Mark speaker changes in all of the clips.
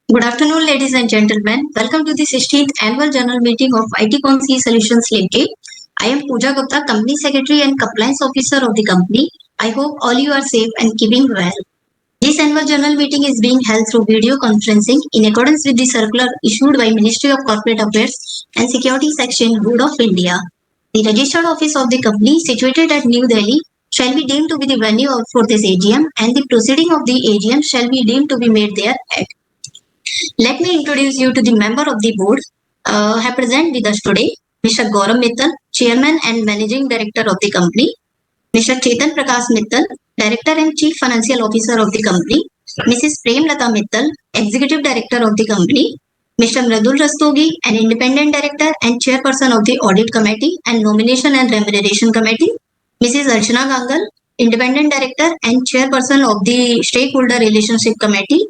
Speaker 1: Good afternoon, ladies and gentlemen. Welcome to the 16th annual general meeting of ITCONS Solutions Limited. I am Pooja Gupta, Company Secretary and Compliance Officer of the company. I hope all you are safe and keeping well. This annual general meeting is being held through video conferencing in accordance with the circular issued by Ministry of Corporate Affairs and Securities Section Board of India. The registered office of the company situated at New Delhi shall be deemed to be the venue for this AGM, and the proceeding of the AGM shall be deemed to be made there at. Let me introduce you to the member of the board have present with us today, Mr. Gaurav Mittal, Chairman and Managing Director of the company, Mr. Chetan Prakash Mittal, Director and Chief Financial Officer of the company, Mrs. Prem Lata Mittal, Executive Director of the company, Mr. Mradul Rastogi, an Independent Director and Chairperson of the Audit Committee and Nomination and Remuneration Committee, Mrs. Archana Gangal, Independent Director and Chairperson of the Stakeholder Relationship Committee,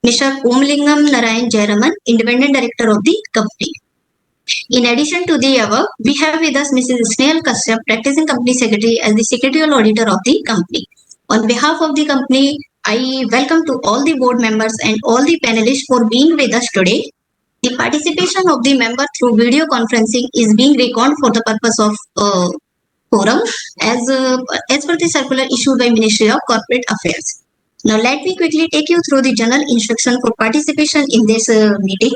Speaker 1: Mr. Omlingam Narayan Jayaraman, Independent Director of the company. In addition to the above, we have with us Mrs. Snehal Kashyap, Practicing Company Secretary as the Secretarial Auditor of the company. On behalf of the company, I welcome to all the board members and all the panelists for being with us today. The participation of the member through video conferencing is being recorded for the purpose of forum as per the circular issued by Ministry of Corporate Affairs. Now let me quickly take you through the general instruction for participation in this meeting.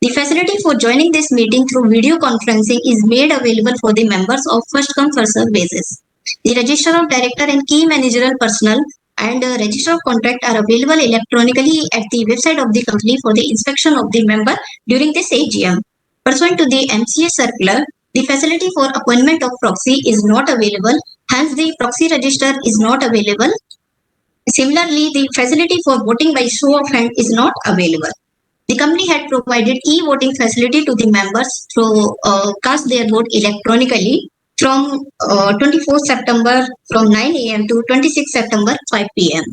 Speaker 1: The facility for joining this meeting through video conferencing is made available for the members of first come first serve basis. The register of director and key managerial personnel and register of contract are available electronically at the website of the company for the inspection of the member during this AGM. Pursuant to the MCA circular, the facility for appointment of proxy is not available, hence the proxy register is not available. Similarly, the facility for voting by show of hand is not available. The company had provided e-voting facility to the members to cast their vote electronically from 24th September from 9 a.m. to 26th September 5 p.m.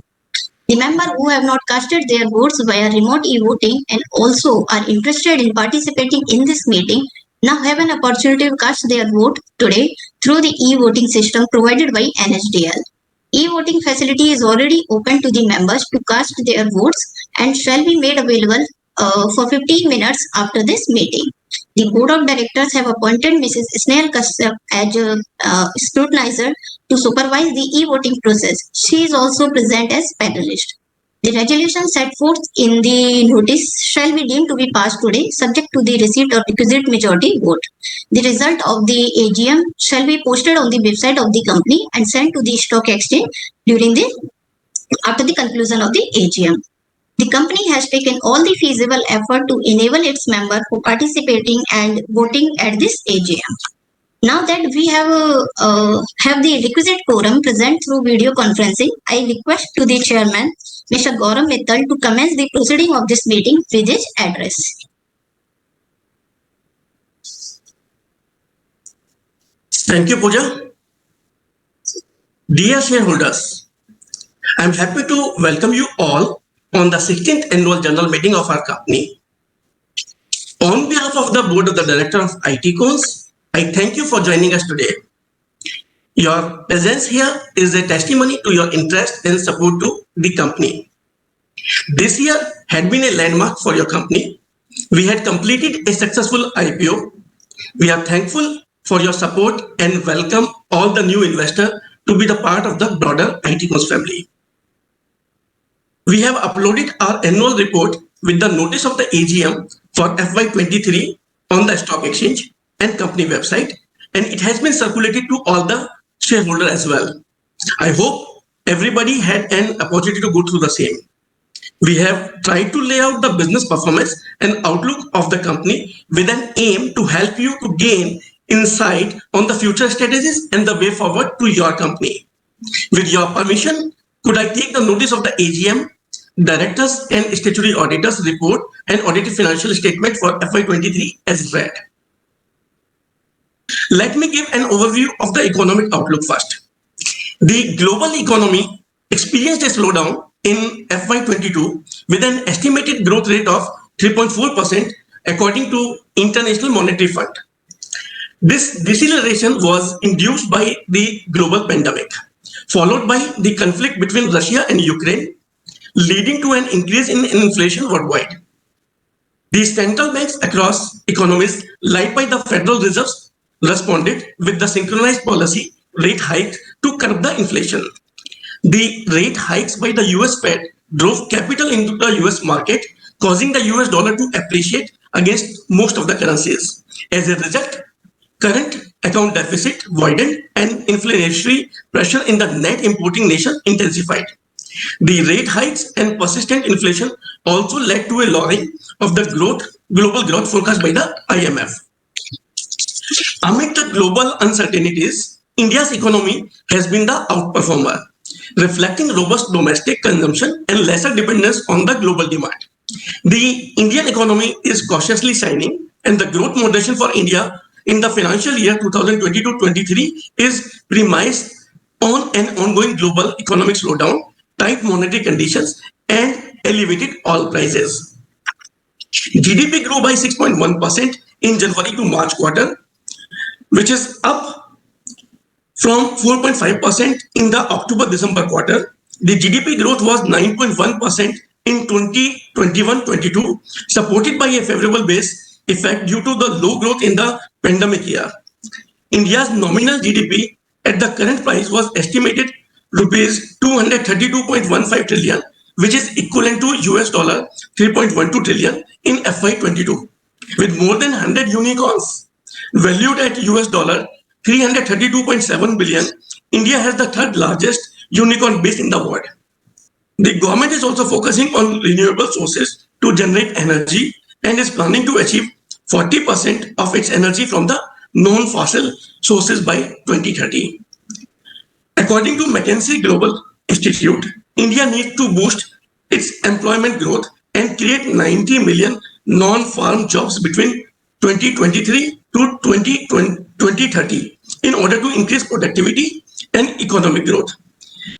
Speaker 1: The members who have not casted their votes via remote e-voting and also are interested in participating in this meeting now have an opportunity to cast their vote today through the e-voting system provided by NSDL. E-voting facility is already open to the members to cast their votes and shall be made available for 15 minutes after this meeting. The Board of Directors have appointed Mrs. Snehal Kashyap as a scrutinizer to supervise the e-voting process. She is also present as panelist. The resolution set forth in the notice shall be deemed to be passed today, subject to the receipt of requisite majority vote. The result of the AGM shall be posted on the website of the company and sent to the stock exchange after the conclusion of the AGM. The company has taken all the feasible effort to enable its members for participating and voting at this AGM. Now that we have the requisite quorum present through video conferencing, I request to the chairman, Mr. Gaurav Mittal, to commence the proceeding of this meeting with his address.
Speaker 2: Thank you, Pooja. Dear shareholders, I am happy to welcome you all on the 16th annual general meeting of our company. On behalf of the board of the director of ITCONS, I thank you for joining us today. Your presence here is a testimony to your interest and support to the company. This year had been a landmark for your company. We had completed a successful IPO. We are thankful for your support and welcome all the new investors to be the part of the broader ITCONS family. We have uploaded our annual report with the notice of the AGM for FY23 on the stock exchange and company website, and it has been circulated to all the shareholders as well. I hope everybody had an opportunity to go through the same. We have tried to lay out the business performance and outlook of the company with an aim to help you to gain insight on the future strategies and the way forward to your company. With your permission, could I take the notice of the AGM, directors and statutory auditors report and audited financial statement for FY23 as read? Let me give an overview of the economic outlook first. The global economy experienced a slowdown in FY22 with an estimated growth rate of 3.4% according to International Monetary Fund. This deceleration was induced by the global pandemic, followed by the conflict between Russia and Ukraine, leading to an increase in inflation worldwide. These central banks across economies, led by the Federal Reserves, responded with the synchronized policy rate hike to curb the inflation. The rate hikes by the US Fed drove capital into the US market, causing the US dollar to appreciate against most of the currencies. As a result, current account deficit widened and inflationary pressure in the net importing nation intensified. The rate hikes and persistent inflation also led to a lowering of the global growth forecast by the IMF. Amid the global uncertainties, India's economy has been the outperformer, reflecting robust domestic consumption and lesser dependence on the global demand. The Indian economy is cautiously shining, and the growth moderation for India in the financial year 2022-23 is premised on an ongoing global economic slowdown, tight monetary conditions, and elevated oil prices. GDP grew by 6.1% in January to March quarter, which is up from 4.5% in the October-December quarter. The GDP growth was 9.1% in 2021-22, supported by a favorable base effect due to the low growth in the pandemic year. India's nominal GDP at the current price was estimated rupees 232.15 trillion, which is equivalent to US dollar 3.12 trillion in FY22. With more than 100 unicorns valued at US dollar 332.7 billion, India has the third largest unicorn base in the world. The government is also focusing on renewable sources to generate energy and is planning to achieve 40% of its energy from the non-fossil sources by 2030. According to McKinsey Global Institute, India needs to boost its employment growth and create 90 million non-farm jobs between 2023 to 2030 in order to increase productivity and economic growth.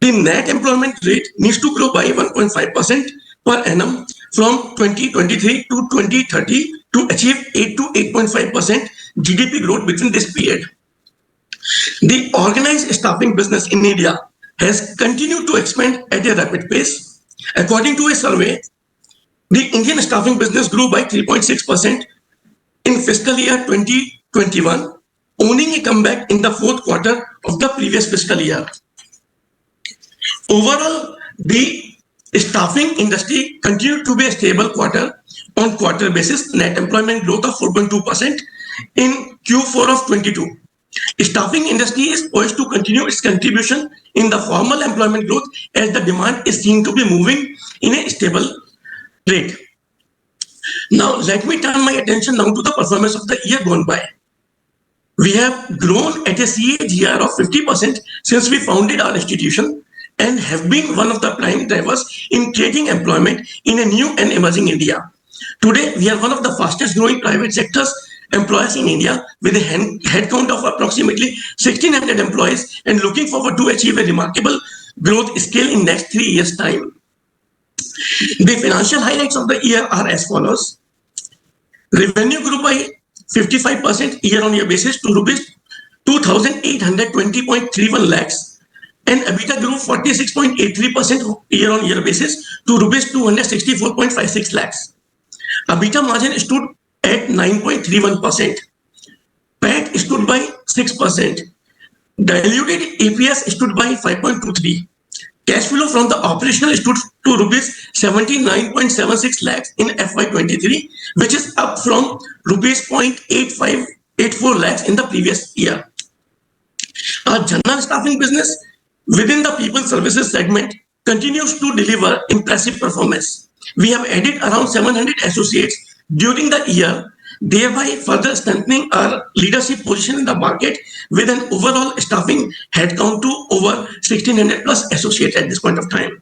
Speaker 2: The net employment rate needs to grow by 1.5% per annum from 2023 to 2030 to achieve 8 to 8.5% GDP growth between this period. The organized staffing business in India has continued to expand at a rapid pace. According to a survey, the Indian staffing business grew by 3.6% in fiscal year 2021, owning a comeback in the fourth quarter of the previous fiscal year. Overall, the staffing industry continued to be a stable quarter-on-quarter basis, net employment growth of 4.2% in Q4 of 22. Staffing industry is poised to continue its contribution in the formal employment growth as the demand is seen to be moving in a stable rate. Now, let me turn my attention now to the performance of the year gone by. We have grown at a CAGR of 50% since we founded our institution and have been one of the prime drivers in creating employment in a new and emerging India. Today, we are one of the fastest growing private sectors employers in India with a headcount of approximately 1,600 employees and looking forward to achieve a remarkable growth scale in next 3 years' time. The financial highlights of the year are as follows. Revenue grew by 55% year-on-year basis to rupees 2,820.31 lakhs and EBITDA grew 46.83% year-on-year basis to rupees 264.56 lakhs. EBITDA margin stood at 9.31%. PAT stood by 6%. Diluted EPS stood by 5.23. Cash flow from the operational stood to rupees 79.76 lakhs in FY23, which is up from rupees 0.8584 lakhs in the previous year. Our general staffing business within the people services segment continues to deliver impressive performance. We have added around 700 associates during the year, thereby further strengthening our leadership position in the market with an overall staffing headcount to over 1,600 plus associates at this point of time.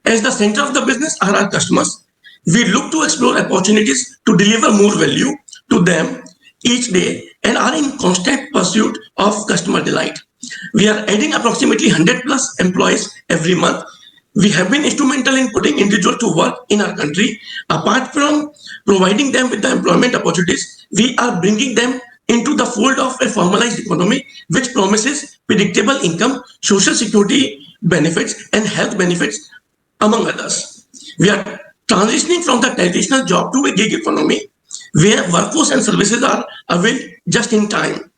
Speaker 2: As the center of the business are our customers, we look to explore opportunities to deliver more value to them each day and are in constant pursuit of customer delight. We are adding approximately 100 plus employees every month. We have been instrumental in putting individuals to work in our country. Apart from providing them with the employment opportunities, we are bringing them into the fold of a formalized economy which promises predictable income, social security benefits, and health benefits, among others. We are transitioning from the traditional job to a gig economy where workforce and services are available just in time.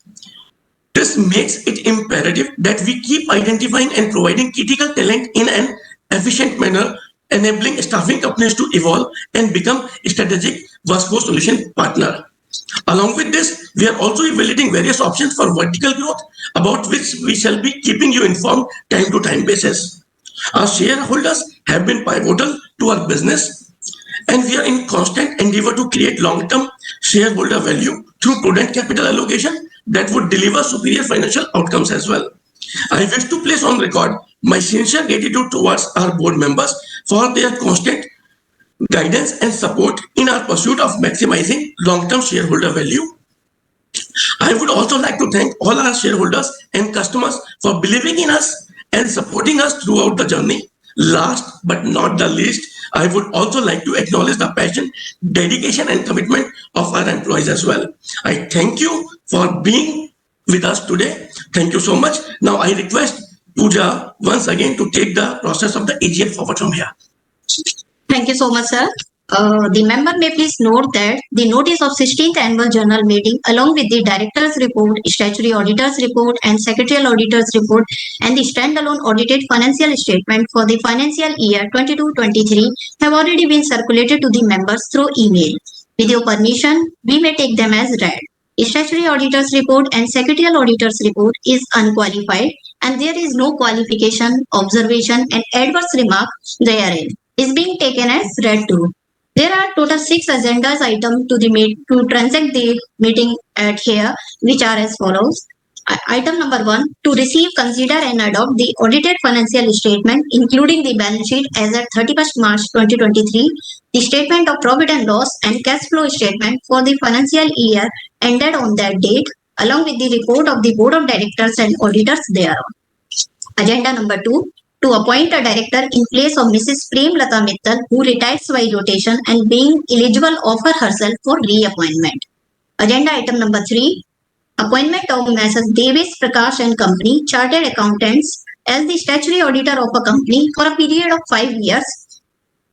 Speaker 2: This makes it imperative that we keep identifying and providing critical talent in an efficient manner, enabling staffing companies to evolve and become a strategic workforce solution partner. Along with this, we are also evaluating various options for vertical growth, about which we shall be keeping you informed time to time basis. Our shareholders have been pivotal to our business, and we are in constant endeavor to create long-term shareholder value through prudent capital allocation that would deliver superior financial outcomes as well. I wish to place on record my sincere gratitude towards our board members for their constant guidance and support in our pursuit of maximizing long-term shareholder value. I would also like to thank all our shareholders and customers for believing in us and supporting us throughout the journey. Last but not the least, I would also like to acknowledge the passion, dedication, and commitment of our employees as well. I thank you for being with us today. Thank you so much. Now I request Pooja once again to take the process of the AGM forward from here.
Speaker 1: Thank you so much, sir. The member may please note that the notice of 16th annual general meeting along with the director's report, statutory auditor's report and secretarial auditor's report and the standalone audited financial statement for the financial year 22-23 have already been circulated to the members through email. With your permission, we may take them as read. Statutory auditor's report and secretarial auditor's report is unqualified and there is no qualification, observation and adverse remark therein is being taken as read too. There are total 6 agendas items to transact the meeting at here, which are as follows. Item number 1, to receive, consider and adopt the audited financial statement, including the balance sheet as at 31st March 2023, the statement of profit and loss and cash flow statement for the financial year ended on that date, along with the report of the board of directors and auditors thereon. Agenda number 2, to appoint a director in place of Mrs. Prem Lata Mittal, who retires by rotation and being eligible offer herself for reappointment. Agenda item number 3, appointment of Messrs. Davis Prakash and Company, Chartered Accountants, as the statutory auditor of a company for a period of 5 years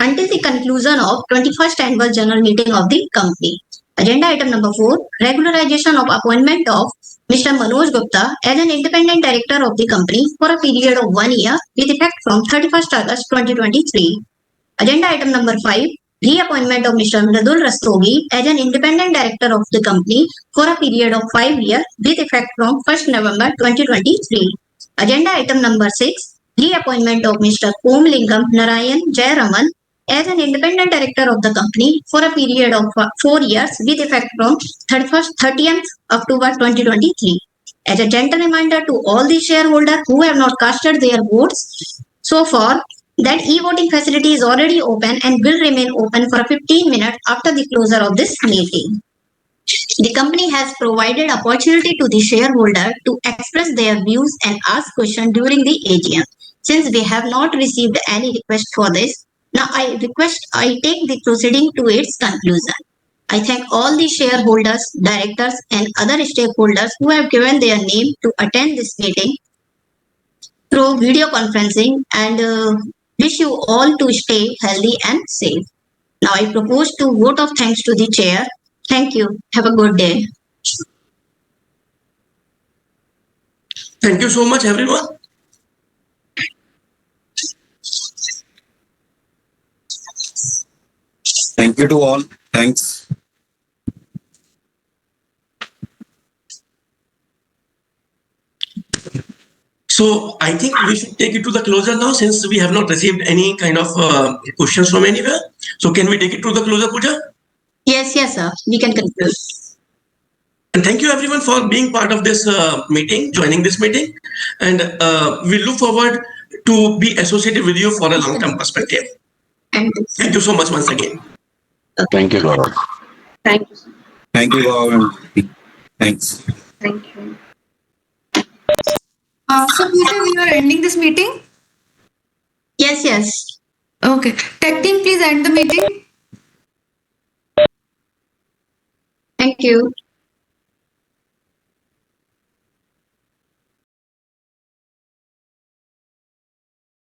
Speaker 1: until the conclusion of 21st annual general meeting of the company. Agenda item number 4, regularization of appointment of Mr. Manoj Gupta as an independent director of the company for a period of 1 year with effect from 31st August 2023. Agenda item number 5, reappointment of Mr. Mridul Rastogi as an independent director of the company for a period of 5 years with effect from 1st November 2023. Agenda item number 6, reappointment of Mr. Pomlingam Narayan Jayaraman as an independent director of the company for a period of 4 years with effect from 30th October 2023. As a gentle reminder to all the shareholders who have not casted their votes so far, that e-voting facility is already open and will remain open for 15 minutes after the closure of this meeting. The company has provided opportunity to the shareholder to express their views and ask questions during the AGM. Since we have not received any request for this, now I take the proceeding to its conclusion. I thank all the shareholders, directors and other stakeholders who have given their name to attend this meeting through video conferencing and wish you all to stay healthy and safe. Now I propose to vote of thanks to the chair. Thank you. Have a good day.
Speaker 2: Thank you so much, everyone.
Speaker 3: Thank you to all. Thanks.
Speaker 2: So I think we should take it to the closure now, since we have not received any kind of questions from anywhere. So can we take it to the closure, Pooja?
Speaker 1: Yes, sir. We can conclude.
Speaker 2: And thank you everyone for being part of this meeting, joining this meeting. And we look forward to be associated with you for a long-term perspective. Thank you so much once again.
Speaker 3: Thank you, Gaurav.
Speaker 4: Thank you.
Speaker 3: Thank you, Gaurav. Thanks.
Speaker 4: Thank you.
Speaker 5: So, Pooja, we are ending this meeting?
Speaker 1: Yes.
Speaker 5: Okay. Tech team, please end the meeting.
Speaker 1: Thank you.